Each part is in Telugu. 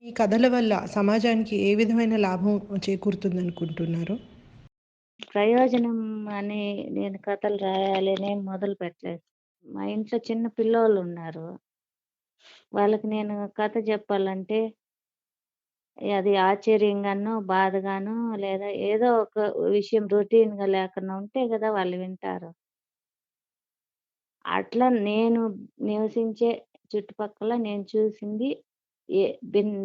ఈ కథల వల్ల సమాజానికి ఏ విధమైన లాభం చేకూరుతుందనుకుంటున్నారు? ప్రయోజనం అని నేను కథలు రాయాలని ఏం మొదలుపెట్టలేదు. మా ఇంట్లో చిన్న పిల్లోళ్ళున్నారు. వాళ్ళకి నేను కథ చెప్పాలంటే అది ఆశ్చర్యంగానో, బాధగానో లేదా ఏదో ఒక విషయం రొటీన్‌గా లేకుండా ఉంటే గదా! వాళ్ళు వింటారు. అట్లా నేను నివసించే చుట్టుపక్కల నేను చూసింది ఏ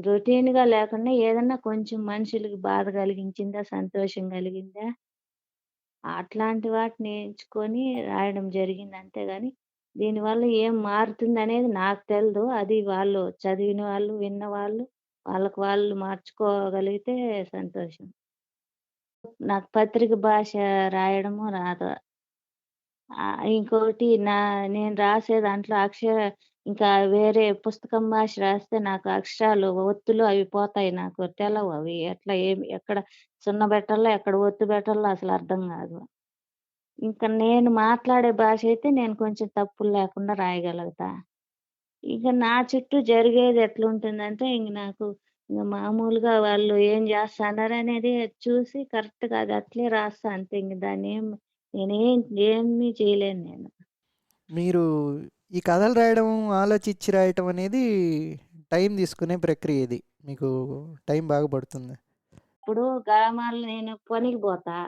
రొటీన్‌గా లేకుండా ఏదన్నా కొంచెం మనుషులకి బాధ కలిగించిందా? సంతోషం కలిగిందా? అట్లాంటి వాటిని ఎంచుకొని రాయడం జరిగింది. అంతేగాని దీనివల్ల ఏం మారుతుందనేది నాకు తెలదు. అది వాళ్ళు చదివిన వాళ్ళు, విన్నవాళ్ళు వాళ్ళకి వాళ్ళు మార్చుకోగలిగితే సంతోషం. నాకు పత్రిక భాష రాయడము రాదు. ఇంకోటి నేను రాసే దాంట్లో ఇంకా వేరే పుస్తకం భాష రాస్తే నాకు అక్షరాలు, ఒత్తులు అవి పోతాయి. నాకు తెలవు అవి. ఎక్కడ సున్న పెట్టాలో, ఎక్కడ ఒత్తు పెట్టాలో అసలు అర్థం గాదు. నేను మాట్లాడే భాష అయితే నేను కొంచెం తప్పులు లేకుండా రాయగలుగుతా. ఇక నా చుట్టూ జరిగేది ఎట్లుంటుందంటే మామూలుగా వాళ్ళు ఏం జేస్తన్నారనేది చూసి కరెక్ట్‌గా అది అట్లే రాస్తా అంతే. ఏమి చేయలేను నేను. మీరు ఈ కథలు రాయడం, ఆలోచించి రాయటం అనేది టైం తీసుకునే ప్రక్రియ ఇది. మీకు టైం బాగా పడుతుంది. ఇప్పుడు గ్రామాల్లో నేను పనికి బోతా.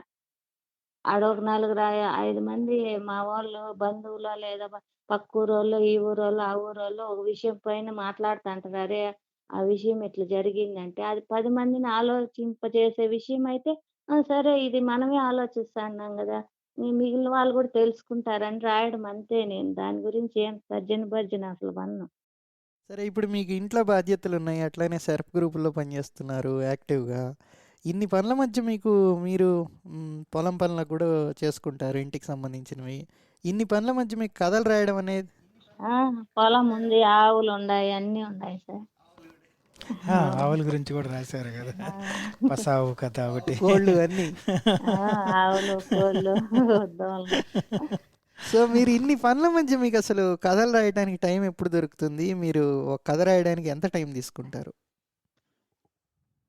ఆడొక నలుగురు 5 మంది మా వోళ్ళు, బంధువులో లేదా పక్కూరోళ్ళో, ఈ ఊరోళ్ళో, ఆ ఊరోళ్ళో ఒక విషయం పైన మాట్లాడుతాంటారు. అరే! ఆ విషయం ఇట్లా జరిగిందంటే, అది 10 మందిని ఆలోచింపజేసే విషయం అయితే, ఆ! సరే ఇది మనమే ఆలోచిస్తాన్నాం గదా! మిగిలిన వాళ్ళు గూడా తెలుసుకుంటారని రాయడం అంతే నేను. దాని గురించి ఏం తర్జన భర్జన అసలు పడను. సరే, ఇప్పుడు మీకు ఇంట్లో బాధ్యతలున్నాయి. అట్లానే సెర్ప్ గ్రూపుల్లో పనిచేస్తున్నారు యాక్టివ్‌గా. ఇన్ని పనుల మధ్య మీరు పొలం పనులకు కూడా చేసుకుంటారు ఇంటికి సంబంధించినవి. ఇన్ని పనుల మధ్య మీకు కథలు రాయడం అనేది ఆ! పొలం ఉంది, ఆవులుండాయి, అన్నీ ఉన్నాయి సార్. ఆ! ఆ! ఆవుల గురించి కూడా రాశారు గదా! ఆ! పసావు కథ ఒకటి. కోళ్ళు అన్నీ. ఆ! ఆవులు, కోళ్ళు, దూడలు. సో, మీరు ఇన్ని పనుల మధ్య మీకసలు కథలు రాయడానికి టైం ఎప్పుడు దొరుకుతుంది? మీరు ఒక కథ రాయడానికి ఎంత టైం తీసుకుంటారు?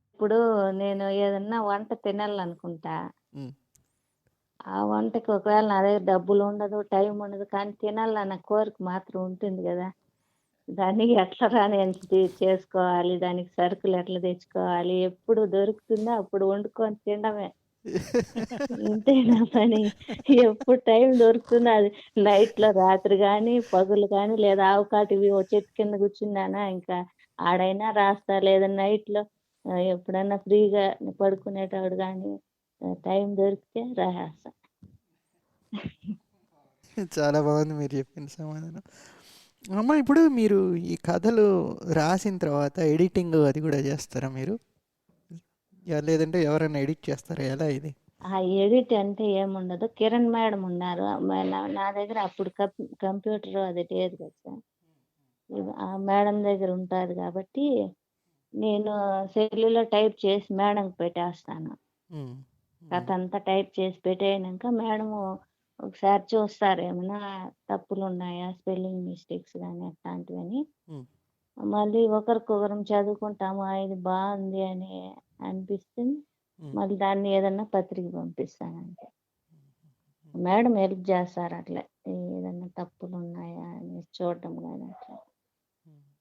ఇప్పుడు నేను ఏదన్నా వంట తినాలనుకుంటా. హ్మ్. ఆ వంటకి ఒకవేళ నా దగ్గర డబ్బులుండదు, టైం ఉండదు. కానీ తినాలన్న కోరిక మాత్రం ఉంటుంది గదా! దానికి ఎట్లరా నేను చేసుకోవాలి, దానికి సరుకులు ఎట్లా తెచ్చుకోవాలి, ఎప్పుడు దొరుకుతుందో అప్పుడు వండుకొని తినడమే. ఇంతే నా పని. ఎప్పుడు టైం దొరుకుతుందో అది నైట్‌లో రాత్రి గానీ, పగలు గానీ లేదా ఆవకాటివి ఓ చెట్టు కింద కూర్చున్నానా ఇంకా ఆడైనా రాస్తా. లేదా నైట్‌లో ఎప్పుడన్నా ఫ్రీగా పడుకునేటప్పుడు గానీ టైం దొరికితే రాసేస్తా. చాలా బాగుంది మీరు చెప్పిన సమాధానం. అమ్మ, ఇప్పుడు మీరు ఈ కథలు రాసిన తర్వాత ఎడిటింగ్ అది కూడా చేస్తారా మీరు? లేదంటే ఎవరైనా ఎడిట్ చేస్తారా? ఎలా ఇది? ఆ ఎడిట్ అంటే ఏముండదు. కిరణ్ మేడం ఉన్నారు. నా దగ్గర అప్పుడు కంప్యూటర్ అది లేదు కదా సార్. ఆ మేడం దగ్గర ఉంటాది కాబట్టి నేను సెల్లులో టైప్ చేసి మేడంకి పెట్టేస్తాను. హ్మ్. హ్మ్. కథంతా టైప్ చేసి పెట్టేయనంక మేడము ఒకసారి చూస్తారు. ఏమన్నా తప్పులున్నాయా? స్పెల్లింగ్ మిస్టేక్స్ గాని అట్లాంటివని. హ్మ్. మళ్ళీ ఒకరికొకరం చదువుకుంటాము. ఇది బావుంది అని అనిపిస్తుంది. హ్మ్. మళ్ళీ దాన్ని ఏదన్నా పత్రిక పంపిస్తానంతే. మేడం హెల్ప్ జేస్తారు అట్లా. ఏదన్నా తప్పులున్నాయా అని చూడడం గాని అట్లా.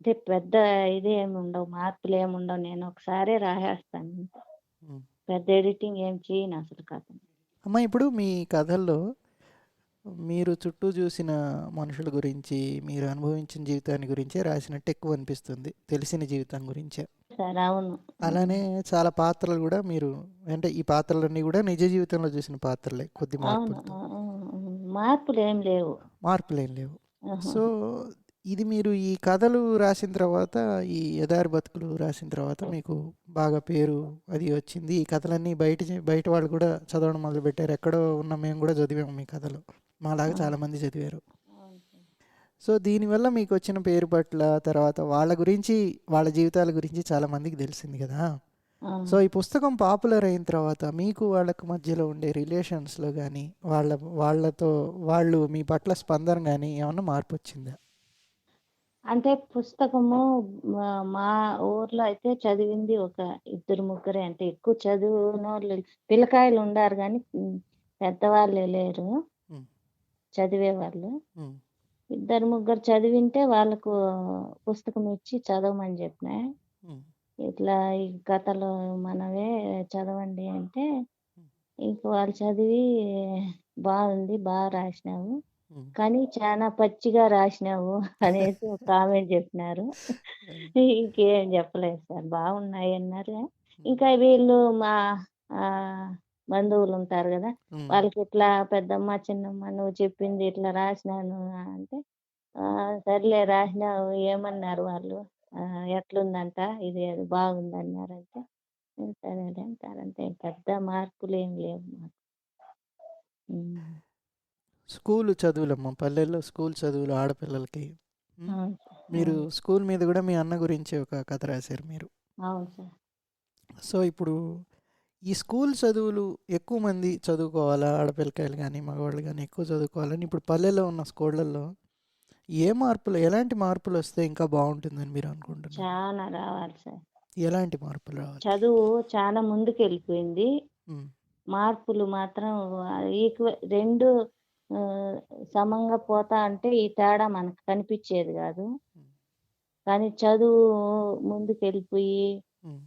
అంటే పెద్ద ఇదేముండవు. మార్పులేముండవు. నేను ఒకసారే రాసేస్తాను. హ్మ్. పెద్ద ఎడిటింగ్ ఏం చేయనసలు కథని. అమ్మ, ఇప్పుడు మీ కథల్లో మీరు చుట్టూ చూసిన మనుషుల గురించి, మీరు అనుభవించిన జీవితాన్ని గురించే రాసినట్టు ఎక్కువ అనిపిస్తుంది. తెలిసిన జీవితం గురించే. సార్ అవును. హ్మ్. అలానే చాలా పాత్రలు కూడా మీరు, అంటే ఈ పాత్రలన్నీ కూడా నిజ జీవితంలో చూసిన పాత్రలే కొద్ది అవును. మార్పులతో. మార్పులేం లేవు. మార్పులేం లేవు. ఆహా! సో, ఇది మీరు ఈ కథలు రాసిన తర్వాత, ఈ ఎడారి బతుకులు రాసిన తర్వాత మీకు బాగా పేరు అది వచ్చింది. ఈ కథలన్నీ బయట వాళ్ళు కూడా చదవడం మొదలుపెట్టారు. ఎక్కడో ఉన్న మేము కూడా చదివాము మీ కథలు. మాలాగా ఆ! చాలామంది చదివారు. అవును సార్. సో, దీనివల్ల మీకొచ్చిన పేరు పట్ల, తర్వాత వాళ్ళ గురించి, వాళ్ళ జీవితాల గురించి చాలామందికి తెలిసింది కదా! ఆ! సో, ఈ పుస్తకం పాపులర్ అయిన తర్వాత మీకు వాళ్ళకి మధ్యలో ఉండే రిలేషన్స్‌లో గానీ, వాళ్ళతో వాళ్ళు మీ పట్ల స్పందన గానీ ఏమన్నా మార్పొచ్చిందా? అంటే పుస్తకము మా ఊర్లో అయితే చదివింది ఒక ఇద్దరు ముగ్గురే, అంటే ఎక్కువ చదివినోళ్ళు పిల్లకాయలు ఉండారు కానీ పెద్దవాళ్ళే లేరు ఉమ్, చదివేవాళ్ళు. ఉమ్, ఇద్దరు ముగ్గురు చదివింటే వాళ్ళకు పుస్తకం ఇచ్చి చదవమని చెప్పిన. ఉమ్, ఇట్లా ఈ కథలు మనవే చదవండి అంటే ఉమ్, ఇంక వాళ్ళు చదివి బాగుంది, బాగా రాసినావు, ఉమ్, కానీ చాలా పచ్చిగా రాసినావు అనేసి ఒక కామెంట్ చెప్పినారు. ఉమ్, ఇంకేం చెప్పలేదు సార్, బాగున్నాయి అన్నారు. ఉమ్, ఇంకా వీళ్ళు మా ఆ, బంధువులు ఉంటారు కదా, ఉమ్, వాళ్ళకి ఇట్లా పెద్దమ్మ చిన్నమ్మ నువ్వు చెప్పింది ఇట్లా రాసినాను అంటే ఆ, సర్లే రాసినావు, ఏమన్నారు వాళ్ళు, ఆ, ఎట్లుందంట, ఇది అది బాగుందన్నారంటే సరేలే అంటారంటే పెద్ద మార్పులు ఏం లేవు మాకు. ఉమ్. స్కూల్ చదువులమ్మా, పల్లెల్లో స్కూల్ చదువులు ఆడపిల్లలకి. ఉమ్, అవును సార్, మీరు అవును, స్కూల్ మీద కూడా మీ అన్న గురించి ఒక కథ రాశారు మీరు. అవును సార్. సో ఇప్పుడు ఈ స్కూల్ చదువులు ఎక్కువ మంది చదువుకోవాలా, ఆడపిల్లకాయలు కానీ మగవాళ్ళు కానీ ఎక్కువ చదువుకోవాలని ఇప్పుడు పల్లెల్లో ఉన్న స్కూళ్ళల్లో ఎలాంటి మార్పులు వస్తే ఇంకా బాగుంటుందని మీరు అనుకుంటున్నారు? చాలా రావాలి సార్. ఎలాంటి మార్పులు రావాలి? చదువు చాలా ముందుకు వెళ్ళిపోయింది. ఉమ్, మార్పులు మాత్రం రెండు ఆ, సమంగా పోతా అంటే ఈ తేడా మనకు కనిపించేది కాదు. ఉమ్, కానీ చదువు ముందుకు వెళ్ళిపోయి ఉమ్,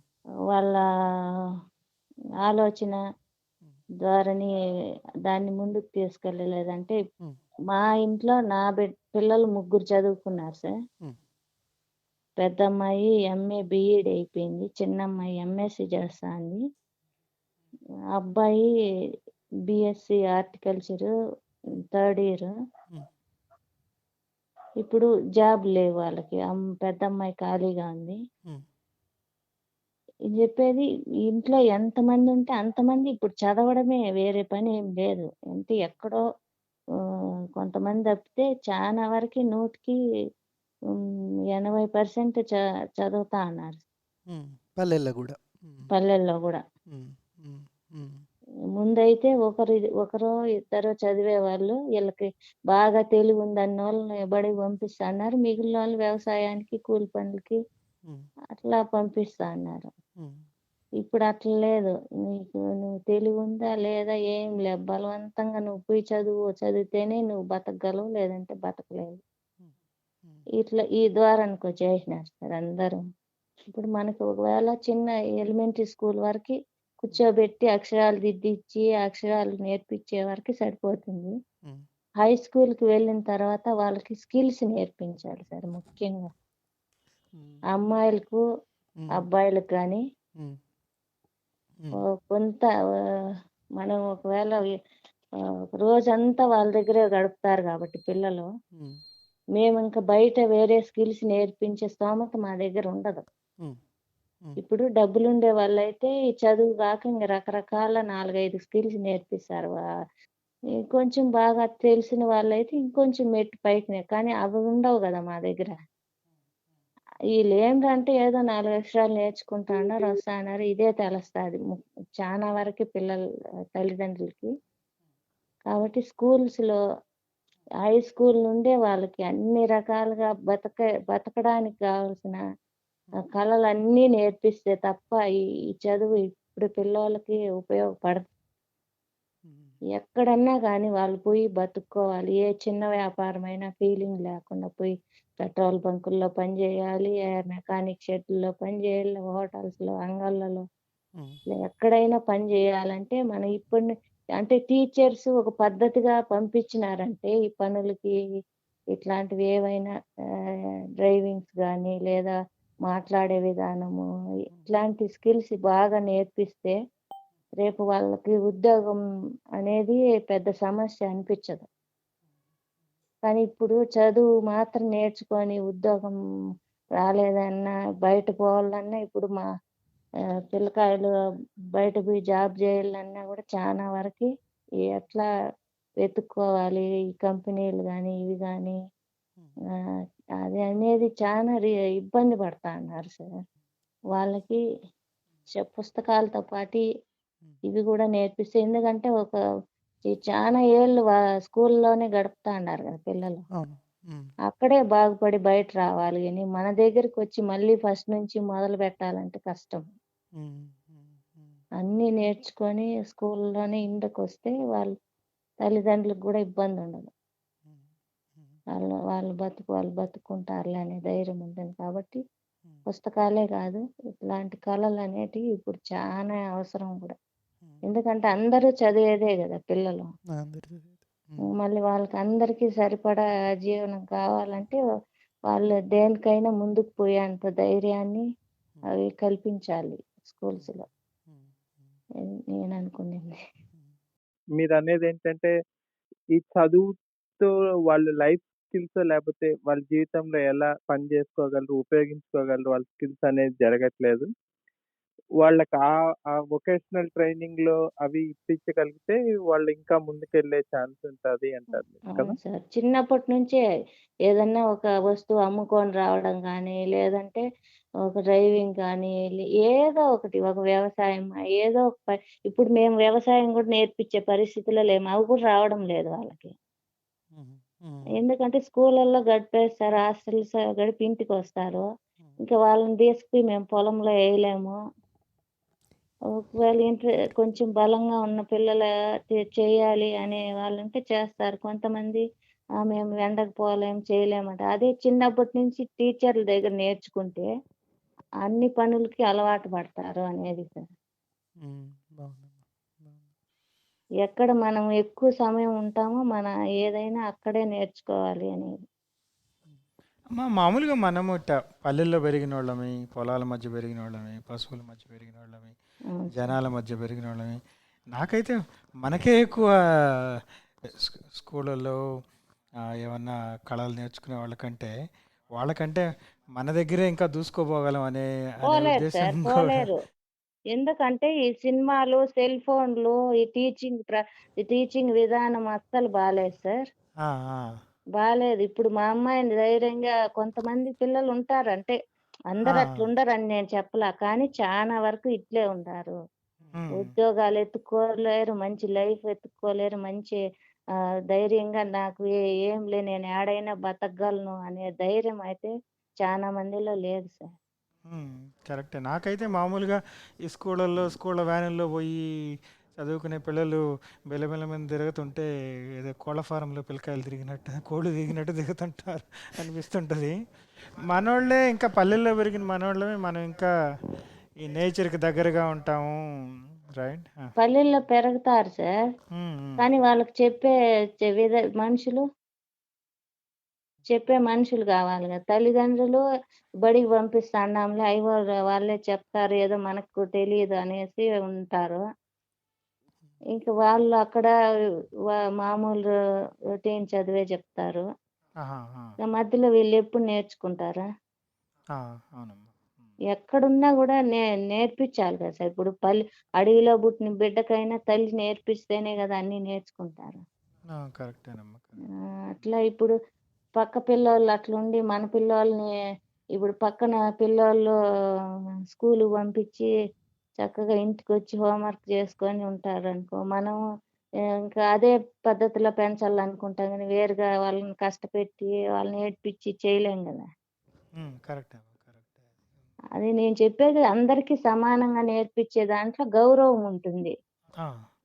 వాళ్ళ ఆలోచన ఉమ్, ద్వారాని దాన్ని ముందుకు తీసుకెళ్ళలేదంటే, ఉమ్, మా ఇంట్లో నా పిల్లలు ముగ్గురు చదువుకున్నారు సార్. ఉమ్, పెద్ద అమ్మాయి ఎంఏ బిఈడి అయిపోయింది, చిన్న అమ్మాయి ఎంఎస్సి చేస్తుంది, అబ్బాయి బిఎస్సి హార్టికల్చర్ థర్డ్ ఇయర్. ఉమ్, ఇప్పుడు జాబ్ లేవు వాళ్ళకి, పెద్ద అమ్మాయి ఖాళీగా ఉంది. ఉమ్, ఇది చెప్పేది, ఇంట్లో ఎంతమంది ఉంటే అంతమంది ఇప్పుడు చదవడమే, వేరే పని ఏం లేదు. అంటే ఎక్కడో ఆ, కొంతమంది తప్పితే చాలా వరకు 80% చదువుతా అన్నారు ఉమ్. పల్లెల్లో కూడా. ఉమ్, పల్లెల్లో కూడా. ఉమ్, ఉమ్, ఉమ్, ముందైతే ఒకరో ఇద్దరో చదివేవాళ్ళు, వీళ్ళకి బాగా తెలివి ఉందన్న వాళ్ళని బడికి పంపిస్తా అన్నారు, మిగిలిన వాళ్ళు వ్యవసాయానికి కూలి పనులకి ఉమ్, అట్లా పంపిస్తా అన్నారు. ఉమ్, ఇప్పుడు అట్లా లేదు, నువ్వు తెలివి ఉందా లేదా ఏం లేదు, బలవంతంగా నువ్వు పోయి చదివితేనే నువ్వు బతకగలవు, లేదంటే బతకలేవు. ఉమ్, ఉమ్, ఇట్లా ఈ ద్వారానికి వచ్చేసినారు సార్ అందరూ. ఇప్పుడు మనకు ఒకవేళ చిన్న ఎలిమెంటరీ స్కూల్ వరకు కూర్చోబెట్టి అక్షరాలు దిద్దిచ్చి అక్షరాలు నేర్పించే వరకు సరిపోతుంది. ఉమ్, హై స్కూల్కి వెళ్ళిన తర్వాత వాళ్ళకి స్కిల్స్ నేర్పించాలి సార్ ముఖ్యంగా, ఉమ్, అమ్మాయిలకు ఉమ్, అబ్బాయిలకు కానీ. ఉమ్, ఉమ్, కొంత మనం ఒకవేళ ఒక రోజంతా వాళ్ళ దగ్గరే గడుపుతారు కాబట్టి పిల్లలు, ఉమ్, మేము ఇంకా బయట వేరే స్కిల్స్ నేర్పించే స్తోమత మా దగ్గర ఉండదు. ఉమ్, ఉమ్, ఇప్పుడు డబ్బులుండే వాళ్ళైతే ఈ చదువు కాక ఇంక రకరకాల 4-5 స్కిల్స్ నేర్పిస్తారు. కొంచెం బాగా తెలిసిన వాళ్ళైతే ఇంకొంచెం మెట్టు పైకి, కానీ అవి ఉండవు కదా మా దగ్గర. వీళ్ళు ఏంటంటే ఏదో 4 అక్షరాలు నేర్చుకుంటా అన్నారు, వస్తా అన్నారు, ఇదే తెలుస్తుంది చాలా వరకు పిల్లల తల్లిదండ్రులకి. కాబట్టి స్కూల్స్లో హై స్కూల్ నుండే వాళ్ళకి అన్ని రకాలుగా బతకడానికి కావాల్సిన కళలన్నీ నేర్పిస్తే తప్ప ఈ చదువు ఇప్పుడు పిల్లలకి ఉపయోగపడదు. ఉమ్, ఎక్కడన్నా కానీ వాళ్ళు పోయి బతుక్కోవాలి, ఏ చిన్న వ్యాపారమైనా ఫీలింగ్ లేకుండా పోయి పెట్రోల్ బంకుల్లో పని చేయాలి, మెకానిక్ షెడ్లలో పని చేయాలి, హోటల్స్లో అంగళ్ళలో ఉమ్, ఎక్కడైనా పని చేయాలంటే మనం ఇప్పుడు అంటే టీచర్స్ ఒక పద్ధతిగా పంపించినారంటే ఈ పనులకి, ఇట్లాంటివి ఏవైనా డ్రైవింగ్స్ కానీ లేదా మాట్లాడే విధానము, ఇట్లాంటి స్కిల్స్ బాగా నేర్పిస్తే రేపు వాళ్ళకి ఉద్యోగం అనేది పెద్ద సమస్య అనిపించదు. కానీ ఇప్పుడు చదువు మాత్రం నేర్చుకొని ఉద్యోగం రాలేదన్నా, బయట పోవాలన్నా ఇప్పుడు మా పిల్లకాయలు బయట పోయి జాబ్ చేయాలన్నా కూడా చాలా వరకు ఎట్లా వెతుక్కోవాలి, ఈ కంపెనీలు కానీ ఇవి కానీ అది అనేది చాలా ఇబ్బంది పడతా అన్నారు సార్. వాళ్ళకి పుస్తకాలతో పాటు ఇవి కూడా నేర్పిస్తే, ఎందుకంటే ఈ చాలా ఏళ్ళు స్కూల్లోనే గడుపుతా అన్నారు కదా పిల్లలు. అవును. ఉమ్, అక్కడే బాగుపడి బయట రావాలి గాని మన దగ్గరికి వచ్చి మళ్ళీ ఫస్ట్ నుంచి మొదలు పెట్టాలంటే కష్టం. ఉమ్, ఉమ్, ఉమ్, అన్నీ నేర్చుకొని స్కూల్లోనే ఇంటికొస్తే వాళ్ళు తల్లిదండ్రులకు కూడా ఇబ్బంది ఉండదు. ఉమ్, ఉమ్, వాళ్ళు బతుకుంటారులే అనే ధైర్యం ఉంటుంది కాబట్టి ఉమ్, పుస్తకాలే కాదు ఇట్లాంటి కళలు అనేటివి ఇప్పుడు చాలా అవసరం కూడా. ఉమ్. ఎందుకంటే అందరూ చదివేదే కదా పిల్లలు. అందరిది ఇది. ఉమ్, మళ్ళీ వాళ్ళకి అందరికీ సరిపడా జీవనం కావాలంటే వాళ్ళు దేనికైనా ముందుకు పోయేంత ధైర్యాన్ని ఉమ్, అవి కల్పించాలి ఉమ్, స్కూల్స్లో. ఉమ్, ఉమ్, నేను అనుకునేది. ఉమ్, మీరు అనేది ఏంటంటే ఈ చదువుతో వాళ్ళు లైఫ్ స్కిల్స్ లేకపోతే వాళ్ళ జీవితంలో ఎలా పని చేసుకోగలరు, ఉపయోగించుకోగలరు వాళ్ళ స్కిల్స్ అనేది జరగట్లేదు. వాళ్ళకి ఆ వొకేషనల్ ట్రైనింగ్ లో అవి ఇప్పించగలిగితే వాళ్ళు ఇంకా ముందుకెళ్ళే ఛాన్స్ ఉంటుంది అంటారు మీరు కదా? అవును సార్. చిన్నప్పటి నుంచే ఏదన్నా ఒక వస్తువు అమ్ముకొని రావడం కానీ, లేదంటే ఒక డ్రైవింగ్ కానీ, ఏదో ఒకటి ఒక వ్యవసాయం ఏదో ఒక ఇప్పుడు మేము వ్యవసాయం కూడా నేర్పించే పరిస్థితిలో లేము. అవి కూడా రావడం లేదు వాళ్ళకి. ఉమ్, ఉమ్, ఎందుకంటే స్కూళ్ళల్లో గడిపేస్తారు. హాస్టల్స్ గడిపి ఇంటికొస్తారు. ఉమ్, ఇంకా వాళ్ళని తీసుకుపోయి మేము పొలంలో వేయలేము. ఒకవేళ కొంచెం బలంగా ఉన్న పిల్లలు చేయాలి అనే వాళ్ళుంటే చేస్తారు. కొంతమంది మేము ఎండకు పోలేం, చేయలేమంట. అదే చిన్నప్పటి నుంచి టీచర్ల దగ్గర నేర్చుకుంటే అన్ని పనులకి అలవాటు పడతారు అనేది సార్. ఉమ్, బాగుందమ్మా, బాగుంది. ఎక్కడ మనం ఎక్కువ సమయం ఉంటామో మన ఏదైనా అక్కడే నేర్చుకోవాలి అనేది. అమ్మా మామూలుగా మనము పల్లెల్లో పెరిగిన వాళ్ళమి, పొలాల మధ్య పెరిగిన వాళ్ళమి, పశువుల మధ్య పెరిగిన వాళ్ళమి, అవును సార్. జనాల మధ్య పెరిగిన వాళ్ళమి. నాకైతే మనకే ఎక్కువ స్కూళ్ళల్లో ఏమన్నా కళలు నేర్చుకునే వాళ్ళకంటే మన దగ్గరే ఇంకా దూసుకోపోగలం అనే అనే పోలేరు ఉద్దేశం సార్, కూడా. పోలేరు. ఎందుకంటే ఈ సినిమాలు, సెల్ ఫోన్లు, ఈ టీచింగ్ విధానం అస్సలు బాలేదు సార్. ఆ, ఆ. బాలేదు. ఇప్పుడు మా అమ్మాయిని ధైర్యంగా కొంతమంది పిల్లలు ఉంటారు. అంటే ఆ, అందరూ అట్లుండరని నేను చెప్పలా. కానీ చాలా వరకు ఇట్లే ఉంటారు. ఉమ్, ఉద్యోగాలు ఎత్తుక్కోలేరు, మంచి లైఫ్ ఎత్తుక్కోలేరు, మంచి ధైర్యంగా నాకు ఏంలే నేను ఏడైనా బతకగలను అనే ధైర్యం అయితే చాలా మందిలో లేదు సార్. కరెక్టే. నాకైతే మామూలుగా ఈ స్కూళ్ళ వ్యానుల్లో పోయి చదువుకునే పిల్లలు బెల్లబెల్ల మంది తిరుగుతుంటే ఏదో కోళ్ళ ఫారంలో పిల్లకాయలు తిరిగినట్టు, కోళ్ళు దిగినట్టు దిగుతుంటారు అనిపిస్తుంటుంది. మనోళ్ళే ఇంకా పల్లెల్లో పెరిగిన మనోళ్ళమే మనం ఇంకా ఈ నేచర్కి దగ్గరగా ఉంటాము. రైట్. పల్లెల్లో పెరుగుతారు సార్. కానీ వాళ్ళకి మనుషులు చెప్పే మనుషులు కావాలి కదా. తల్లిదండ్రులు బడికి పంపిస్తాన్నాంలే అయ్యో వాళ్ళే చెప్తారు ఏదో మనకు తెలియదు అనేసి ఉంటారు. ఇంక వాళ్ళు అక్కడ మామూలు రొటీన్ చదివే చెప్తారు. మధ్యలో వీళ్ళు ఎప్పుడు నేర్చుకుంటారా? అవునమ్మా. ఎక్కడున్నా కూడా నేర్పించాలి కదా సార్. ఇప్పుడు అడవిలో పుట్టిన బిడ్డకైనా తల్లి నేర్పిస్తేనే కదా అన్నీ నేర్చుకుంటారు. కరెక్టేనమ్మా. అట్లా ఇప్పుడు పక్క పిల్లోళ్ళు అట్లుండి మన పిల్లోల్ని ఇప్పుడు పక్కన పిల్లోళ్ళు స్కూలుకి పంపించి చక్కగా ఇంటికొచ్చి హోంవర్క్ చేసుకొని ఉంటారనుకో, మనం ఇంకా అదే పద్ధతిలో పెంచాలనుకుంటాం కానీ వేరుగా వాళ్ళని కష్టపెట్టి వాళ్ళని ఏడ్పించి చేయలేం కదా. కరెక్టే అమ్మా, కరెక్టే. అది నేను చెప్పేది అందరికీ సమానంగా నేర్పించే దాంట్లో గౌరవం ఉంటుంది.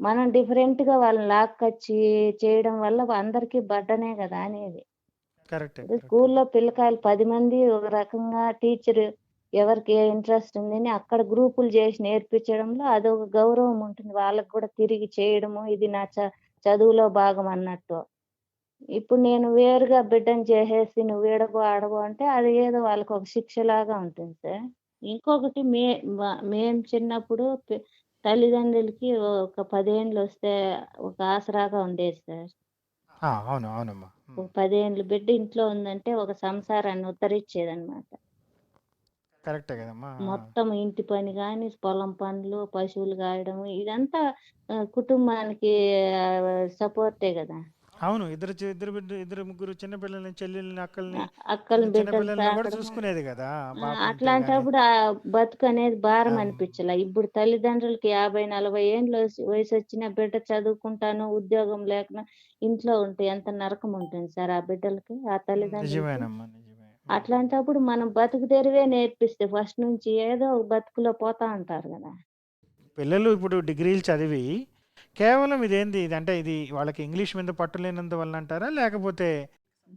మనం డిఫరెంట్గా వాళ్ళని లాక్కొచ్చి చేయడం వల్ల అందరికీ బడ్డనే కదా అనేది. కరెక్టే, ఇప్పుడు కరెక్టే. స్కూల్లో పిల్లకాయలు 10 మంది ఒక రకంగా టీచర్ ఎవరికి ఏ ఇంట్రెస్ట్ ఉందని అక్కడ గ్రూపులు చేసి నేర్పించడంలో అదొక గౌరవం ఉంటుంది. వాళ్ళకి కూడా తిరిగి చేయడము ఇది నా చదువులో భాగం అన్నట్టు. ఇప్పుడు నేను వేరుగా బిడ్డని చేసేసి నువ్వు ఈడగో ఆడగో అంటే అది ఏదో వాళ్ళకి ఒక శిక్షలాగా ఉంటుంది సార్. ఇంకొకటి మేము చిన్నప్పుడు తల్లిదండ్రులకి ఒక 10 ఏండ్లు వస్తే ఒక ఆసరాగా ఉండేది సార్. అవును, అవునమ్మా. ఒక 10 ఏండ్లు బిడ్డ ఇంట్లో ఉందంటే ఒక సంసారాన్ని ఉద్ధరించేదన్నమాట. కరెక్టే కదమ్మా. మొత్తం ఇంటి పని కానీ, పొలం పనులు, పశువులు కాయడం ఇదంతా కుటుంబానికి సపోర్టే కదా. అవును. ఇద్దరు ముగ్గురు చిన్నపిల్లల్ని, చెల్లెల్ని, అక్కల్ని, అక్కల బిడ్డలు చిన్నపిల్లల్ని కూడా సాకడము. చూసుకునేది కదా పాప ఉంటే గాని. అట్లాంటప్పుడు ఆ బతుకు అనేది భారం ఆమ్, అనిపించలే. ఇప్పుడు తల్లిదండ్రులకి 50-40 ఏండ్లు వయసు వచ్చిన బిడ్డ చదువుకుంటాను, ఉద్యోగం లేకనా ఇంట్లో ఉంటే ఎంత నరకం ఉంటుంది సార్ ఆ బిడ్డలకి, ఆ తల్లిదండ్రులకి. నిజమేనమ్మా, నిజమే. అట్లాంటప్పుడు మనం బతుకు తెరువే నేర్పిస్తే ఫస్ట్ నుంచి ఏదో ఒక బతుకులో పోతా ఉంటారు కదా. పిల్లలు ఇప్పుడు డిగ్రీలు చదివి కేవలం ఇదేంది ఇది అంటే ఇది వాళ్ళకి ఇంగ్లీష్ మీద పట్టు లేనందువల్ల అంటారా, లేకపోతే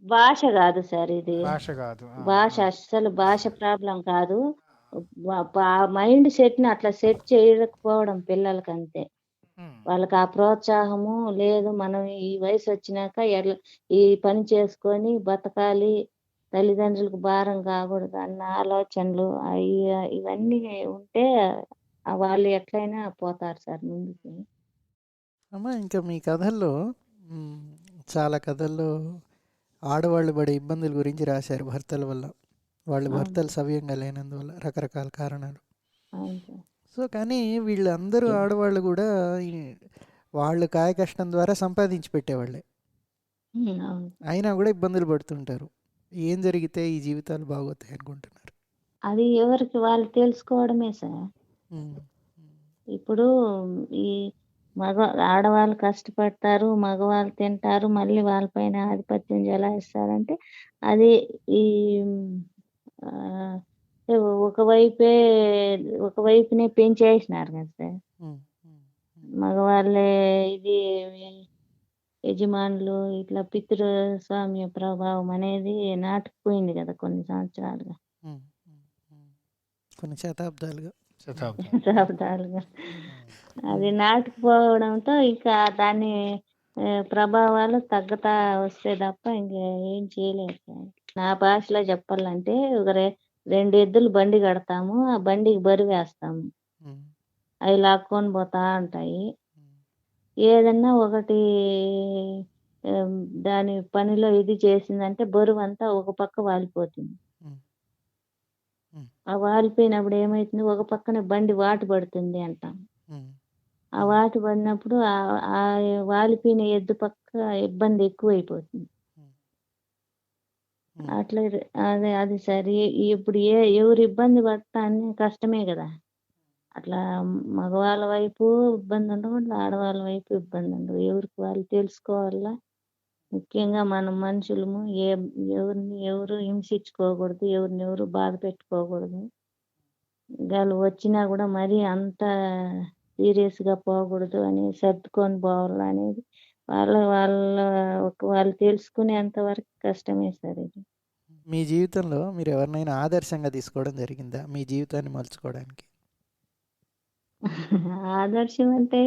భాష కాదు సార్ ఇది. భాష కాదు? భాష అస్సలు భాష ప్రాబ్లం కాదు. మైండ్ సెట్ ని అట్లా సెట్ చేయకపోవడం పిల్లలకి అంతే. వాళ్ళకి ఆ ప్రోత్సాహము లేదు. మనం ఈ వయసు వచ్చినాక ఈ పని చేసుకొని బతకాలి, తల్లిదండ్రులకు భారం కాకూడదు అన్న ఆలోచనలు ఇవన్నీ ఉంటే వాళ్ళు ఎట్లయినా పోతారు సార్ ముందుకి. అమ్మ ఇంకా మీ కథల్లో చాలా కథల్లో ఆడవాళ్ళు పడే ఇబ్బందుల గురించి రాశారు భర్తల వల్ల. వాళ్ళ అవును భర్తలు సార్. సవ్యంగా లేనందువల్ల రకరకాల కారణాలు. అవును సార్. సో కానీ వీళ్ళందరూ ఆడవాళ్ళు కూడా వాళ్ళు కాయ కష్టం ద్వారా సంపాదించి పెట్టేవాళ్ళే, అవును. అయినా కూడా ఇబ్బందులు పడుతుంటారు. ఏం జరిగితే ఈ జీవితాలు బాగోతాయి అనుకుంటున్నారు? అది ఎవరికి వాళ్ళు తెలుసుకోవడమే సార్. ఉమ్, ఇప్పుడు ఈ ఆడవాళ్ళు కష్టపడతారు, మగవాళ్ళు తింటారు, మళ్ళీ వాళ్ళపైన ఆధిపత్యం చెలాయిస్తారంటే అది ఈ ఆ, ఒకవైపే ఒకవైపునే పెంచేసినారు కదా సార్. ఉమ్, ఉమ్, ఉమ్, మగవాళ్ళే ఇది యజమానులు, ఇట్లా పితృస్వామ్య ప్రభావం అనేది నాటుకుపోయింది కదా కొన్ని సంవత్సరాలుగా, ఉమ్, ఉమ్, ఉమ్. కొన్ని శతాబ్దాలుగా. శతాబ్దాలుగా. అది నాటుకుపోవడంతో ఇంకా దాన్ని ప్రభావాలు తగ్గుతా వస్తే తప్ప ఇంకా ఏం చేయలేదు సార్. నా భాషలో చెప్పాలంటే ఒక 2 ఎద్దులు బండి కడతాము, ఆ బండికి బరువు వేస్తాము, ఉమ్, అవి లాక్కొని పోతా ఉంటాయి. ఉమ్, ఏదన్నా ఒకటి దాని పనిలో ఇది చేసిందంటే బరువు అంతా ఒక పక్క వాలిపోతుంది. ఉమ్, ఉమ్, ఆ వాలిపోయినప్పుడు ఏమైతుంది, ఒక పక్కన బండి వాటు పడుతుంది అంటాం. ఉమ్, ఆ వాటు పడినప్పుడు ఆ వాలిపోయిన ఎద్దు పక్క ఇబ్బంది ఎక్కువైపోతుంది. ఉమ్, ఉమ్, అట్లా అదే అది సరే. ఇప్పుడు ఎవరు ఇబ్బంది పడతా అని కష్టమే కదా. అట్లా మగవాళ్ళ వైపు ఇబ్బంది ఉండకూడదు, ఆడవాళ్ళ వైపు ఇబ్బంది ఉండదు. ఎవరికి వాళ్ళు తెలుసుకోవాలా. ముఖ్యంగా మనం మనుషులము, ఎవరిని ఎవరు హింసించుకోకూడదు, ఎవరిని ఎవరు బాధ పెట్టుకోకూడదు. వాళ్ళు వచ్చినా కూడా మరీ అంత సీరియస్గా పోకూడదు అని సర్దుకొని పోవాలి అనేది వాళ్ళు తెలుసుకునేంత వరకు కష్టమే సార్ ఇది. మీ జీవితంలో మీరు ఎవరినైనా ఆదర్శంగా తీసుకోవడం జరిగిందా మీ జీవితాన్ని మలుచుకోవడానికి? ఆదర్శం అంటే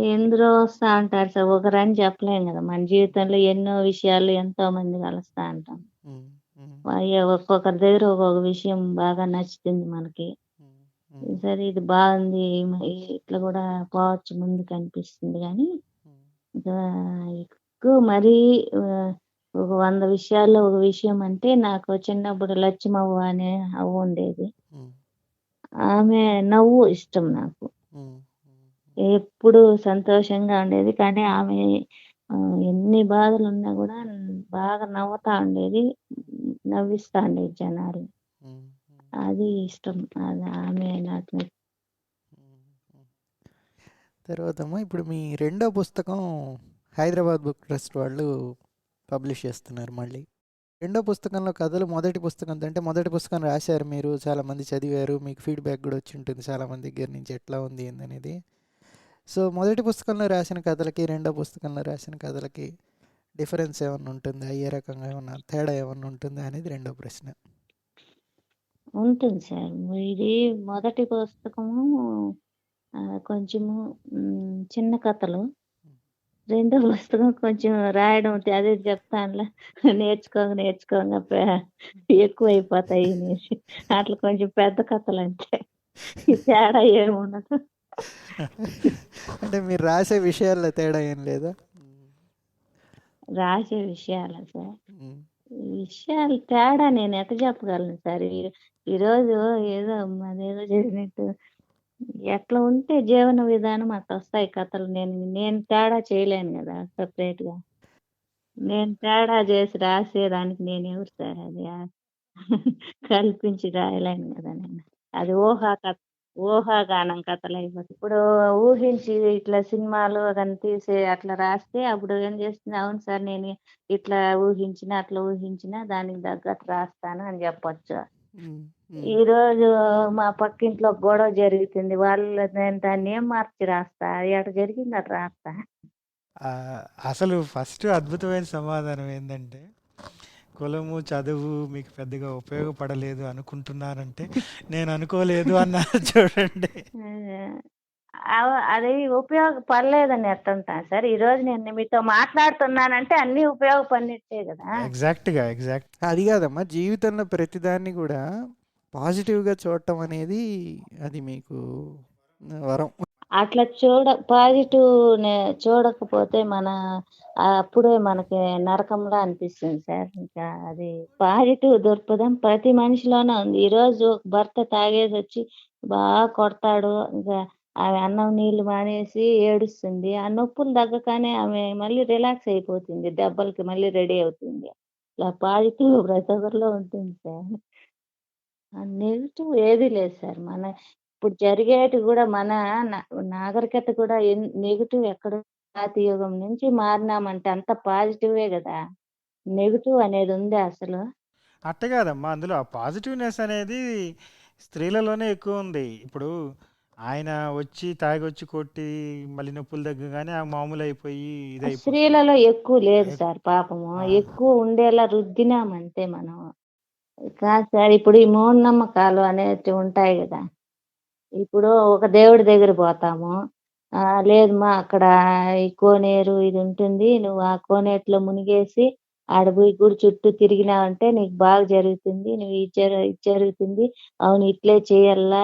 ఎందరో వస్తా అంటారు సార్, ఒకరని చెప్పలేం కదా. మన జీవితంలో ఎన్నో విషయాలు ఎంతో మంది కలుస్తా అంటాం. ఉమ్, ఉమ్, ఒక్కొక్కరి దగ్గర ఒక్కొక్క విషయం బాగా నచ్చుతుంది మనకి. ఉమ్, ఉమ్, సరే ఇది బాగుంది, ఇట్లా కూడా పోవచ్చు ముందుకు అనిపిస్తుంది. కానీ ఉమ్, ఇంకా ఎక్కువ మరీ ఒక 100 విషయాల్లో ఒక విషయం అంటే నాకు చిన్నప్పుడు లచ్చిమవ్వ అనే అవ్వ ఉండేది. ఉమ్, ఆమె నవ్వు ఇష్టం నాకు. ఉమ్, ఎప్పుడు సంతోషంగా ఉండేది. కానీ ఆమె ఎన్ని బాధలు ఉన్నా కూడా బాగా నవ్వుతా ఉండేది, నవ్విస్తా ఉండేది జనాలు. ఉమ్, అది ఇష్టం. అది ఆమె నాకు ఉమ్. తర్వాత ఇప్పుడు మీ రెండో పుస్తకం హైదరాబాద్ బుక్ ట్రస్ట్ వాళ్ళు పబ్లిష్ చేస్తున్నారు మళ్ళీ. రెండో పుస్తకంలో కథలు మొదటి పుస్తకం అంటే మొదటి పుస్తకం రాశారు మీరు, చాలామంది చదివారు, మీకు ఫీడ్బ్యాక్ కూడా వచ్చి ఉంటుంది చాలామంది దగ్గర నుంచి ఎట్లా ఉంది ఏందనేది. సో మొదటి పుస్తకంలో రాసిన కథలకి రెండో పుస్తకంలో రాసిన కథలకి డిఫరెన్స్ ఏమన్నా ఉంటుందా, ఏ రకంగా ఏమన్నా తేడా ఏమన్నా ఉంటుందా అనేది రెండో ప్రశ్న. ఉంటుంది సార్. ఇది మొదటి పుస్తకము కొంచెము చిన్న కథలు. రెండో పుస్తకం కొంచెం రాయడం అదే చెప్తానులే, నేర్చుకోగా ఎక్కువైపోతాయి అనేసి అట్లా కొంచెం పెద్ద కథలు అంటే తేడా ఏముండదు. అంటే మీరు రాసే విషయాల్లో తేడా ఏం లేదా? రాసే విషయాలు సార్, ఉమ్, విషయాలు తేడా నేను ఎట్లా చెప్పగలను సార్. ఈరోజు ఏదో అదేదో చేసినట్టు ఎట్లా ఉంటే జీవన విధానం అట్లా వస్తాయి కథలు. నేను తేడా చేయలేను కదా సపరేట్గా. నేను తేడా చేసి రాసేదానికి నేనెవరు సార్ అది? కల్పించి రాయలేను కదా నేను. అది ఊహాగానం కథలయిపోతాయి. ఇప్పుడు ఊహించి ఇట్లా సినిమాలు గాని తీసి అట్లా రాస్తే అప్పుడు ఏం చేస్తుంది, అవును సార్ నేను ఇట్లా ఊహించిన, అట్లా ఊహించిన దానికి తగ్గట్టు రాస్తాను అని చెప్పొచ్చు. ఉమ్, ఉమ్. ఈరోజు మా పక్కింట్లో గొడవ జరుగుతుంది. నేను దాన్ని ఏం మార్చి రాస్తా? ఎట జరిగింది అటు రాస్తా. ఆ, అసలు ఫస్ట్ అద్భుతమైన సమాధానం ఏంటంటే, కులము చదువు మీకు పెద్దగా ఉపయోగపడలేదు అనుకుంటున్నారంటే నేను అనుకోలేదు అన్నారు చూడండి. అది ఉపయోగపడలేదని ఎట్టుంటా సార్? ఈ రోజు నేను మీతో మాట్లాడుతున్నానంటే అన్ని ఉపయోగపడినట్టే కదా. ఎగ్జాక్ట్గా అది కాదమ్మా, జీవితంలో ప్రతిదాన్ని కూడా పాజిటివ్గా చూడటం అనేది అది మీకు వరం. అట్లా పాజిటివ్ చూడకపోతే అప్పుడే మనకి నరకంలా అనిపిస్తుంది సార్. ఇంకా అది పాజిటివ్ దృక్పథం ప్రతి మనిషిలోనే ఉంది. ఈ రోజు ఒక భర్త తాగేసి వచ్చి బాగా కొడతాడు, ఇంకా ఆమె అన్నం నీళ్లు మానేసి ఏడుస్తుంది. ఆ నొప్పులు తగ్గగానే ఆమె మళ్ళీ రిలాక్స్ అయిపోతుంది, దెబ్బలకి మళ్ళీ రెడీ అవుతుంది. ఇలా పాజిటివ్ ప్రతి ఒక్కరిలో ఉంటుంది సార్. నెగెటివ్ ఏది లేదు సార్. ఇప్పుడు జరిగేటివి కూడా నాగరికత కూడా నెగెటివ్ ఎక్కడ, జాతి యుగం నుంచి మారినామంటే అంత పాజిటివే కదా. నెగెటివ్ అనేది ఉందా అసలు? అట్ట కాదమ్మా, అందులో ఆ పాజిటివ్నెస్ అనేది స్త్రీలలోనే ఎక్కువ ఉంది. ఇప్పుడు ఆయన తాగి వచ్చి కొట్టి మళ్ళీ నొప్పులు తగ్గగానే ఆ మామూలు అయిపోయి ఇదైపోతుంది. స్త్రీలలో ఎక్కువ లేదు సార్ పాపము. ఎక్కువ ఉండేలా రుద్దినామంతే మనం. కాదు సార్, ఇప్పుడు ఈ మూఢనమ్మకాలు అనేటివి ఉంటాయి కదా. ఇప్పుడు ఒక దేవుడి దగ్గర పోతాము. లేదమ్మా అక్కడ ఈ కోనేరు ఇది ఉంటుంది. నువ్వు ఆ కోనేరులో మునిగేసి ఆడ పోయి గుడి చుట్టూ తిరిగినావంటే నీకు బాగా జరుగుతుంది. నువ్వు ఇది జరుగుతుంది. అవును ఇట్లే చేయాలా.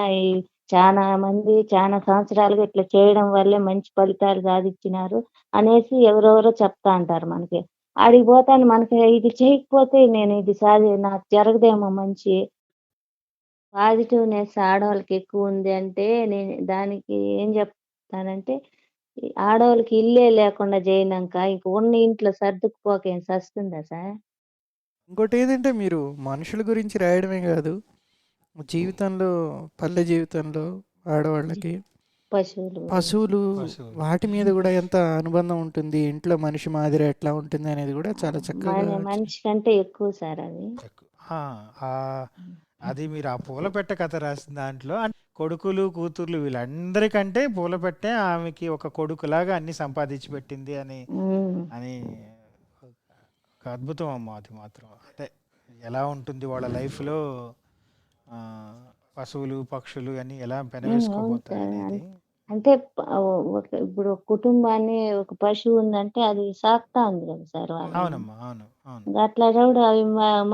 చాలా మంది చాలా సంవత్సరాలుగా ఇట్లా చేయడం వల్లే మంచి ఫలితాలు సాధించినారు అనేసి ఎవరెవరో చెప్తా అంటారు మనకి. ఆడికి పోతాను మనకి ఇది చేయకపోతే నాకు జరగదేమో మంచి. పాజిటివ్‌నెస్ ఆడవాళ్ళకి ఎక్కువుంది అంటే, నేను దానికి ఏం చెప్తానంటే, ఈ ఆడోళ్ళకి ఇల్లే లేకుండా జేయనంక ఇంక ఉన్న ఇంట్లో సర్దుకుపోక ఏం సస్తుందా సార్? ఇంకోటి ఏంటంటే, మీరు మనుషుల గురించి రాయడమే కాదు, జీవితంలో పల్లె జీవితంలో ఆడవాళ్ళకి పశువులు పశువులు వాటి మీద కూడా ఎంత అనుబంధం ఉంటుంది, ఇంట్లో మనిషి మాదిరి ఎట్లా ఉంటుంది అనేది కూడా చాలా చక్కగా మనిషి కంటే ఎక్కువ సార్ అది. అది మీరు ఆ పూలపెట్ట కథ రాసిన దాంట్లో కొడుకులు కూతుర్లు వీళ్ళందరికంటే పూలపెట్టే ఆమెకి ఒక కొడుకులాగా అన్ని సంపాదించి పెట్టింది అని అని ఒక అద్భుతం అమ్మ. అది మాత్రం అంటే ఎలా ఉంటుంది వాళ్ళ లైఫ్లో పశువులు పక్షులు అన్ని ఎలా పెనవేసుకోబోతాయి అనేది. అంటే ఇప్పుడు ఒక కుటుంబాన్ని ఒక పశువు ఉందంటే అది సాకుతా ఉంది కదా సార్ వాళ్ళు. అవునమ్మా, అవును అవును. అట్లా చూడు అవి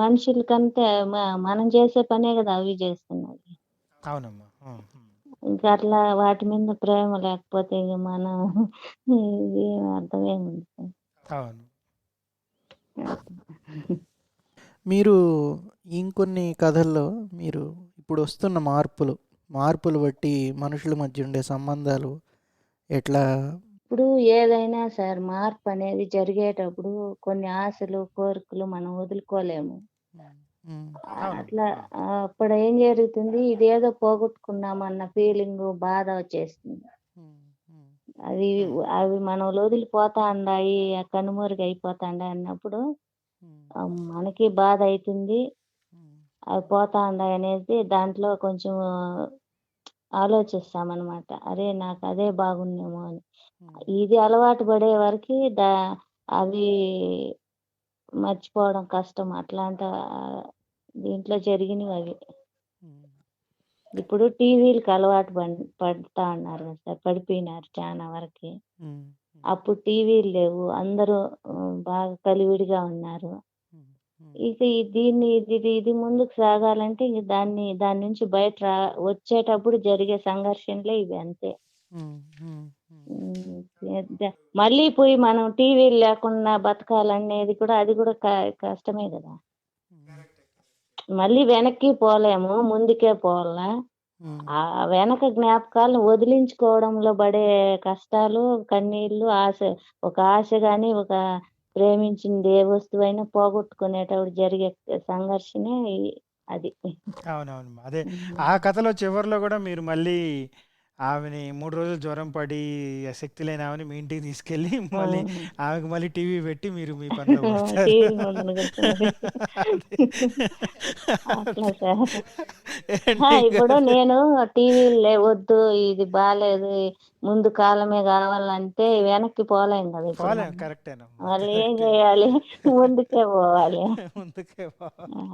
మనుషులకంటే మనం చేసే పనే కదా అవి చేస్తున్నాయి. అవునమ్మా. ఇంకా అట్లా వాటి మీద ప్రేమ లేకపోతే ఇక మనం ఏం అర్థమేముంది సార్. అవును. మీరు ఇంకొన్ని కథల్లో మీరు ఇప్పుడు వస్తున్న మార్పులు బట్టి మనుషుల మధ్య ఉండే సంబంధాలు ఎట్లా? ఇప్పుడు ఏదైనా సార్ మార్పు అనేది జరిగేటప్పుడు కొన్ని ఆశలు కోరికలు మనం వదులుకోలేము. అట్లా అప్పుడు ఏం జరుగుతుంది, ఇదేదో పోగొట్టుకున్నామన్న ఫీలింగ్ బాధ వచ్చేస్తుంది. అవి మనం వదిలిపోతా ఉన్నాయి, కనుమరుగు అయిపోతాండాయి అన్నప్పుడు మనకి బాధ అవుతుంది. అవి పోతా ఉన్నాయి అనేది దాంట్లో కొంచెం ఆలోచిస్తామన్నమాట. అరే నాకు అదే బాగుండేమో అని. ఇది అలవాటు పడే వరకు అవి మర్చిపోవడం కష్టం. అట్లాంటి దీంట్లో జరిగినవి అవి. ఇప్పుడు టీవీలకి అలవాటు పడతా ఉన్నారు కదా సార్, పడిపోయినారు చాలా వరకు. అప్పుడు టీవీలు లేవు, అందరూ బాగా కలివిడిగా ఉన్నారు. ఇక ఇది ముందుకు సాగాలంటే ఇంక దాని నుంచి బయట వచ్చేటప్పుడు జరిగే సంఘర్షణలే ఇవి అంతే. మళ్ళీ పోయి మనం టీవీలు లేకుండా బతకాలనేది కూడా అది కూడా కష్టమే కదా. మళ్ళీ వెనక్కి పోలేము, ముందుకే పోవాలా. ఆ వెనక జ్ఞాపకాలను వదిలించుకోవడంలో పడే కష్టాలు, కన్నీళ్ళు, ఒక ఆశ గాని ఒక ప్రేమించింది ఏ వస్తువైనా పోగొట్టుకునేటప్పుడు జరిగే సంఘర్షణే అది. అవునవును. అదే ఆ హ్మ్. కథలో చివర్లో గూడా మీరు మళ్ళీ ఆమెని 3 రోజులు జ్వరం పడి శక్తి లేని ఆమెని మీ ఇంటికి తీసుకెళ్ళి మళ్ళీ హ్మ్. ఆమెకు మళ్ళీ టీవీ పెట్టి మీరు మీ పనిలో పడతారు. టీవీ ముందున కూర్చోబెట్టి అదే. అట్లా అదే. సార్. ఎండింగ్ ఇప్పుడు అదే. నేను టీవీలు వద్దు, ఇది బాలేదు, ముందు కాలమే కావాలంటే వెనక్కి పోలేం కదా ఇప్పుడు పోలేం. మనం. కరెక్టేనమ్మా. మళ్ళీ ఏం కరెక్టే. చేయాలి? ముందుకే పోవాలి. ముందుకే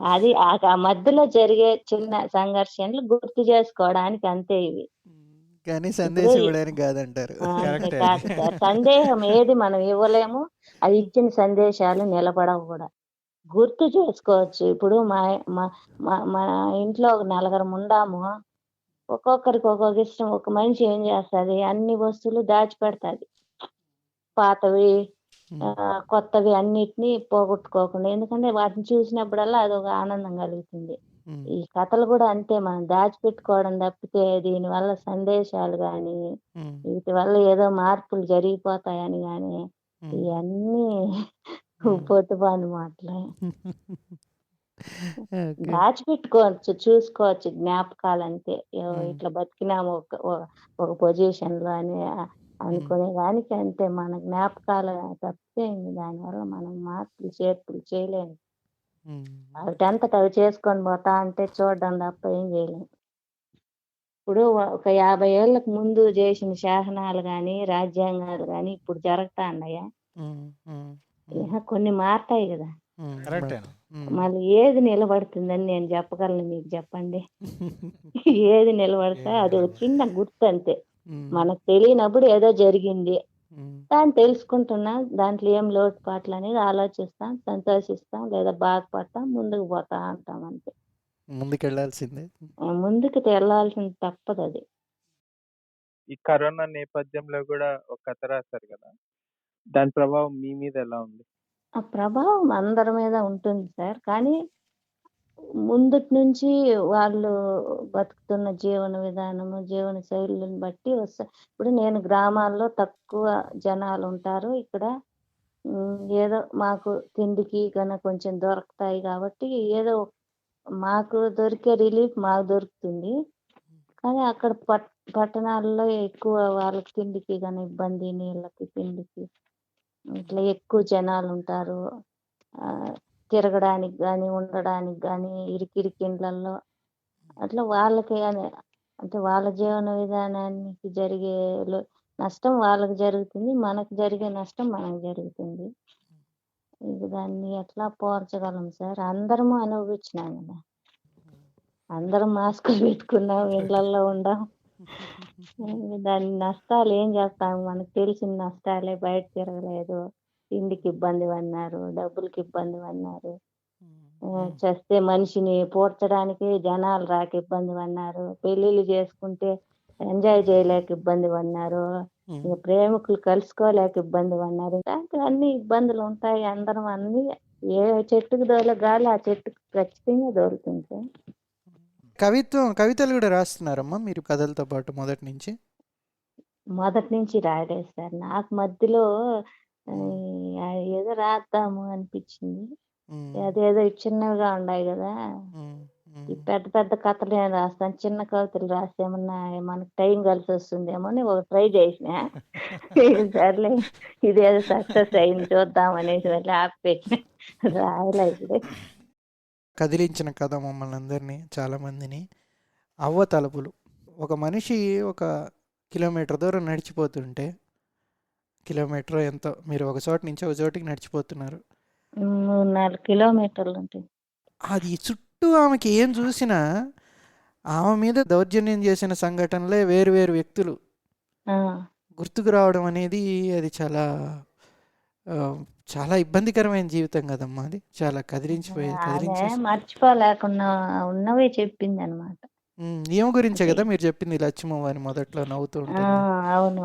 అది ఆ మధ్యలో జరిగే చిన్న సంఘర్షణలు గుర్తు చేసుకోవడానికి అంతే ఇవి. కానీ ఇప్పుడు సందేశం ఇవ్వడానికి కాదంటారు. అంతే కరెక్టే అది. కాదు సార్. సందేహం ఏది మనం ఇవ్వలేము. అది ఇచ్చిన సందేశాలు నిలబడవు కూడా. గుర్తు చేసుకోవచ్చు. ఇప్పుడు మా మా మా మా ఇంట్లో ఒక నలుగురం ఉండాము. ఒక్కొక్కరికి ఒక్కొక్క ఇష్టం. ఒక మనిషి ఏం చేస్తది? అన్ని వస్తువులు దాచిపెడతది. పాతవి, హ్మ్. కొత్తవి అన్నిటిని పోగొట్టుకోకుండా. ఎందుకంటే వాటిని చూసినప్పుడల్లా అదొక ఆనందం కలుగుతుంది. హ్మ్. ఈ కథలు కూడా అంతే, మనం దాచిపెట్టుకోవడం తప్పితే దీనివల్ల సందేశాలు గాని, హ్మ్. వీటి వల్ల ఏదో మార్పులు జరిగిపోతాయని గాని, హ్మ్. ఇయన్నీ హ్మ్. పొద్దుపాని మాటలే. ఓకే. దాచిపెట్టుకోవచ్చు, చూసుకోవచ్చు జ్ఞాపకాలంతే. హ్మ్. ఇట్లా బతికినాము ఒక పొజిషన్‌లో అని హ్మ్. అనుకునే దానికి అంతే. మన జ్ఞాపకాలు తప్పితే ఇంక దానివల్ల మనం మార్పులు, చేర్పులు చేయలేము. హ్మ్. వాటంతట అవి చేసుకొని పోతా అంటే చూడడం తప్ప ఏం చేయలేం. ఇప్పుడు ఒక 50 ఏళ్ళకి ముందు చేసిన శాసనాలు గాని, రాజ్యాంగాలు గాని ఇప్పుడు జరగతాండాయా? హ్మ్. హ్మ్. హ్మ్. కొన్ని మారతాయి గదా! హ్మ్. కరెక్టేను. హ్మ్. మళ్ళీ ఏది నిలబడుతుందని నేను చెప్పగలను, మీకు చెప్పండి? ఏది నిలబడతా ఏది అది ఒక నిలబడదు. చిన్న గుర్తంతే. హ్మ్. మనకు తెలియనప్పుడు ఏదో జరిగింది. హ్మ్. దాన్ని తెలుసుకుంటున్నాం. దాంట్లో ఏం లోటుపాట్లనేది ఆలోచిస్తాం, సంతోషిస్తాం, లేదా బాధపడతాం, ముందుకు పోతా ఉంటాం అంతే. ముందుకెళ్ళాల్సిందే. ముందుకు తెల్లాల్సింది తప్పదది. ఈ కరోనా నేపథ్యంలో గూడా ఒక కథ రాశారు గదా! దాని ప్రభావం మీ మీద ఎలా ఉంది? ఆ ప్రభావం అందరి మీద ఉంటుంది సార్. కానీ ముందుటి నుంచి వాళ్ళు బతుకుతున్న జీవన విధానము, జీవన శైలులను బట్టి ఇప్పుడు నేను గ్రామాల్లో తక్కువ జనాలుంటారు. ఇక్కడ ఏదో మాకు తిండికి కొంచెం దొరుకుతాయి కాబట్టి ఏదో మాకు దొరికే రిలీఫ్ మాకు దొరుకుతుంది. కానీ అక్కడ పట్టణాల్లో ఎక్కువ వాళ్ళకి తిండికి ఇబ్బంది, నీళ్ళకి, తిండికి ఇట్లా ఎక్కువ జనాలుంటారు. తిరగడానికి గాని, ఉండడానికి గాని ఇరుకిండ్లల్లో అట్లా వాళ్ళకి అంటే వాళ్ళ జీవన విధానానికి జరిగే నష్టం వాళ్ళకి జరుగుతుంది. మనకు జరిగే నష్టం మనకు జరుగుతుంది. ఇక దాన్ని ఎట్లా పోల్చగలం సార్? అందరము అనుభవించినాం గదా! అందరం మాస్కులు పెట్టుకున్నాం, ఇళ్ళల్లో ఉండాం. దాని నష్టాలు ఏం చేస్తాం? మనకు తెలిసిన నష్టాలే. బయట తిరగలేదు, తిండికి ఇబ్బంది పడినారు, డబ్బులకి ఇబ్బంది పడినారు. చస్తే మనిషిని పూడ్చడానికి జనాలు రాక ఇబ్బంది పడినారు. పెళ్ళిళ్ళు చేసుకుంటే ఎంజాయ్ చేయలేక ఇబ్బంది పడినారు. ఇక ప్రేమికులు కలుసుకోలేక ఇబ్బంది పడినారు. ఇలాంటివన్నీ ఇబ్బందులు ఉంటాయి. అందరం అన్నీ ఏ చెట్టుకు దోలే గాలి ఆ చెట్టుకు ఖచ్చితంగా దోలుతుంది సార్. కవితలు కూడా రాస్తున్నారమ్మా మీరు కథలతో పాటు మొదటి నుంచి? మొదటి నుంచి రాయలేదు సార్. నాకు మధ్యలో హ్మ్. ఏదో రాద్దాము అనిపించింది. హ్మ్. అదేదో చిన్నవిగా ఉన్నాయి గదా! హ్మ్. ఈ హ్మ్. పెద్ద పెద్ద కథలు నేను రాస్తాను. చిన్న కవితలు రాస్తే ఏమన్నా మనకు టైం కలిసొస్తుందేమో అని ఒక ట్రై చేసినా. సర్లే ఇదేదో సక్సెస్ అయింది చూద్దాం అనేసి మళ్ళీ ఆపిపెట్టినా. రాయలే ఇప్పుడు. కదిలించిన కథ మమ్మల్ని అందరినీ, చాలామందిని. అవ్వ తలుపులు. ఒక మనిషి ఒక కిలోమీటర్ దూరం నడిచిపోతుంటే, కిలోమీటరో ఎంతో మీరు ఒక చోట నుంచి ఒక చోటికి నడిచిపోతున్నారు. 3, 4 కిలోమీటర్లు ఉంటుంది. అది చుట్టూ ఆమెకి ఏం చూసినా ఆమె మీద దౌర్జన్యం చేసిన సంఘటనలే వేరు వేరు వ్యక్తులు ఆ! గుర్తుకు రావడం అనేది అది చాలా చాలా ఇబ్బందికరమైన జీవితం కదమ్మా. అది చాలా ఆమె కదిలించేసి. మర్చిపోలేకుండా ఉన్నవే చెప్పిందనమాట. ఈమె గురించే అంటే కదా మీరు చెప్పింది లక్ష్మవ్వ అని మొదట్లో నవ్వుతూ ఆ! ఉంటుంది. అవును.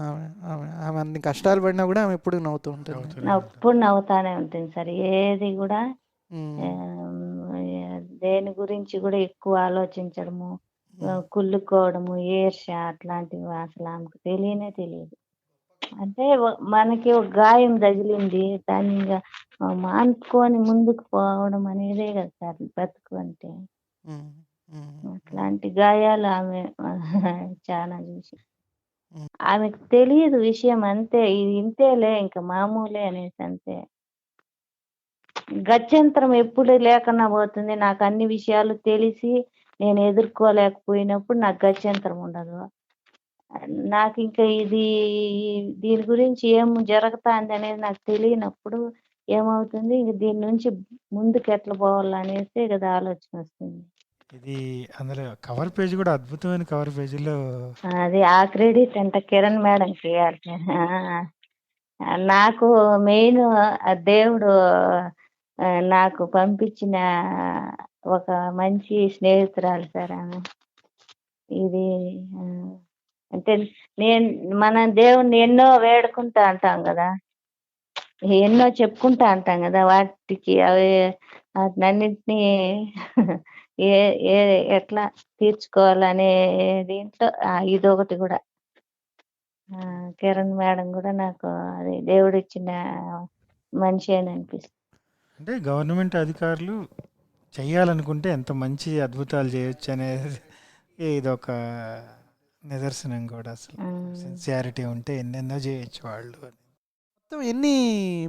ఆమె ఆమె ఆమె అన్ని కష్టాలు పడినా కూడా ఆమె ఎప్పుడు నవ్వుతూ ఉంటుంది. అవుతూనే ఉంటుంది. ఎప్పుడు నవ్వుతానే ఉంటుంది సార్. ఏది గూడా ఉమ్, దేని గురించి గూడా ఎక్కువ ఆలోచించడము, ఉమ్, కుళ్ళుకోవడము, ఈర్ష్య అట్లాంటివి అసలు ఆమెకు తెలియనే తెలియదు. అంటే మనకి ఒక గాయం తగిలింది. దాన్ని మాన్పుకొని ముందుకు పోవడం అనేదే కదా సార్ బతుకు అంటే. ఉమ్, ఉమ్, ఉమ్, అట్లాంటి గాయాలు ఆమె చాలా చూసి. ఉమ్. ఆమెకు తెలియదు విషయం అంతే. ఇది ఇంతేలే ఇంక మామూలే అనేసి అంతే. గత్యంతరం ఎప్పుడు లేకుండా పోతుంది. నాకు అన్ని విషయాలు తెలిసి నేను ఎదుర్కోలేకపోయినప్పుడు నాకు గత్యంతరం ఉండదు. నాకు ఇంకా దీని గురించి ఏం జరుగుతాంది అనేది నాకు తెలియనప్పుడు ఏమవుతుంది, ఇంక దీని నుంచి ముందుకు ఎట్లా పోవాలనేసి కదా ఆలోచన వస్తుంది. ఇది అందులో కవర్ పేజ్ కూడా అద్భుతమైన కవర్ పేజీలో అది ఆ క్రెడిట్ అంట కిరణ్ మేడంకి ఇవ్వాలి. నాకు మెయిన్ దేవుడు నాకు పంపించిన ఒక మంచి స్నేహితురాలు సార్ ఆమె. ఇది ఆ, అంటే మన దేవుణ్ణి ఎన్నో వేడుకుంటా అంటాం కదా, ఎన్నో చెప్పుకుంటా అంటాం కదా, వాటికి అవి వాటినన్నింటినీ ఏ ఏ ఎట్లా తీర్చుకోవాలనే దీంట్లో ఇదొకటి కూడా. కిరణ్ మేడం కూడా నాకు అది దేవుడిచ్చిన మనిషి అని అనిపిస్తుంది. అంటే గవర్నమెంట్ అధికారులు చేయాలనుకుంటే ఎంత మంచి అద్భుతాలు చేయొచ్చు అనేది ఇదొక నిదర్శనం కూడా. అసలు సిన్సియారిటీ ఉంటే ఎన్నెన్నో చేయొచ్చు వాళ్ళు. మొత్తం ఎన్ని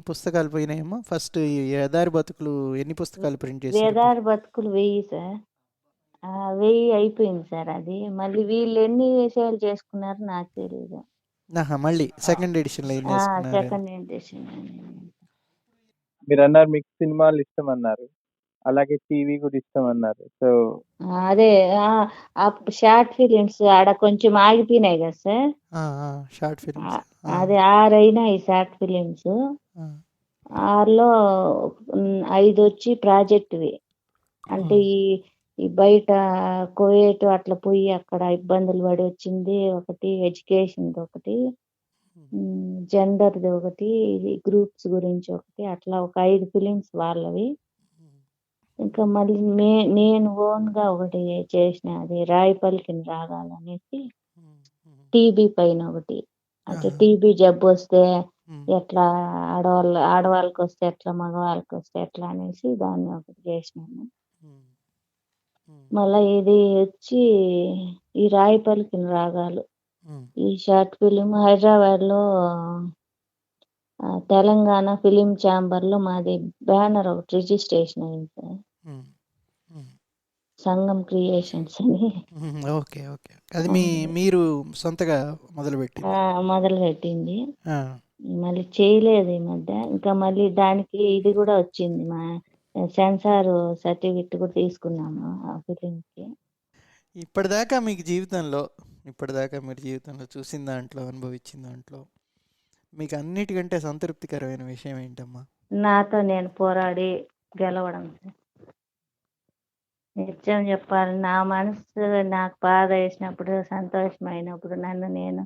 పుస్తకాలు పోయినాయమ్మా? ఫస్ట్ ఈ ఎదారి బతుకులు ఎన్ని పుస్తకాలు ప్రింట్ చేశారు ఇప్పుడు? వేదారి బతుకులు 1000 సార్. 1000 అయిపోయింది సార్. అది మళ్ళీ వీళ్ళు ఎన్ని సేల్ చేసుకున్నారో నాకు తెలియదు. ఆహా, మళ్ళీ సెకండ్ ఎడిషన్లో ఏం చేసుకున్నారు? Second edition. మీరు అన్నారు మీకు సినిమాలు ఇష్టం అన్నారు, అలాగే టీవీ కూడా ఇష్టం అన్నారు. సో అదే షార్ట్ ఫిలిమ్స్ ఆడ కొంచెం ఆగిపోయినాయి కదా సార్. Short films. అదే 6 అయినాయి షార్ట్ ఫిలిమ్స్. 6లో 5 వచ్చి ప్రాజెక్టువి. అంటే ఈ బయట కువైట్ అట్లా పోయి అక్కడ ఇబ్బందులు పడి వచ్చింది ఒకటి, ఎడ్యుకేషన్ ఒకటి, జెండర్ది ఒకటి, గ్రూప్స్ గురించి ఒకటి, అట్లా ఒక 5 ఫిలిమ్స్ వాళ్ళవి. ఇంకా మళ్ళీ నేను ఓన్గా ఒకటి చేసిన, అది రాయి పలికిన రాగాలు అనేసి టీబీ పైన ఒకటి. అంటే టీబీ జబ్బు వస్తే ఎట్లా ఆడవాళ్ళకి వస్తే ఎట్లా, మగవాళ్ళకి వస్తే ఎట్లా అనేసి దాన్ని ఒకటి చేసినాను. మళ్ళీ ఇది వచ్చి ఈ రాయి పలికిన రాగాలు, ఈ షార్ట్ ఫిలిం హైదరాబాద్లో తెలంగాణ ఫిలిం ఛాంబర్లో మాది బ్యానర్ ఒకటి రిజిస్ట్రేషన్ అయింది సార్, సంగం క్రియేషన్స్ అని. ఓకే ఓకే, అది మీరు సొంతగా మొదలుపెట్టింది? మళ్ళీ చేయలేదు ఈ మధ్య. ఇంకా మళ్ళీ దానికి ఇది కూడా వచ్చింది, మా సెన్సార్ సర్టిఫికెట్ కూడా తీసుకున్నాము ఆ ఫిలింకి. ఇప్పటిదాకా మీరు జీవితంలో చూసిన దాంట్లో, అనుభవించిన దాంట్లో మీకు అన్నిటికంటే సంతృప్తికరమైన విషయం ఏంటమ్మా? నాతో నేను పోరాడి గెలవడం. నిజం చెప్పాలి, నా మనసు నాకు బాధ వేసినప్పుడు, సంతోషమైనప్పుడు నన్ను నేను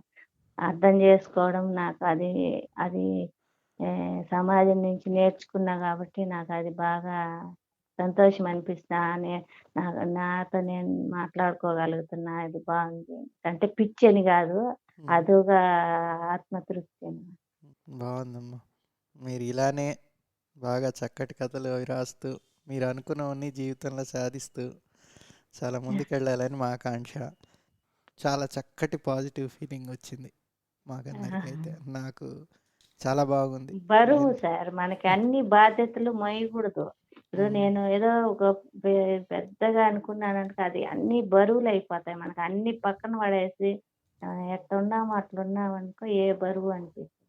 అర్థం చేసుకోవడం, నాకు అది సమాజం నుంచి నేర్చుకున్నా కాబట్టి నాకు అది బాగా సంతోషం అనిపిస్తా. నాతో నేను మాట్లాడుకోగలుగుతున్నా, ఇది బాగుంది. అంటే పిచ్చి అని కాదు, అదుగా ఆత్మతృప్తి. బాగుందమ్మా. మీరు ఇలానే బాగా చక్కటి కథలు అవి రాస్తూ, మీరు అనుకున్నవన్నీ జీవితంలో సాధిస్తూ చాలా ముందుకెళ్ళాలని మా ఆకాంక్ష. చాలా చక్కటి పాజిటివ్ ఫీలింగ్ వచ్చింది మాకందరికైతే. నాకు చాలా బాగుంది. బరువు సార్, మనకి అన్ని బాధ్యతలు మోయకూడదు. ఇప్పుడు నేను ఏదో ఒక పెద్దగా అనుకున్నానంటే అది అన్ని బరువులు అయిపోతాయి మనకు. అన్ని పక్కన పడేసి ఎట్లున్నాము అట్లున్నామనుకో, ఏ బరువు అనిపిస్తుంది.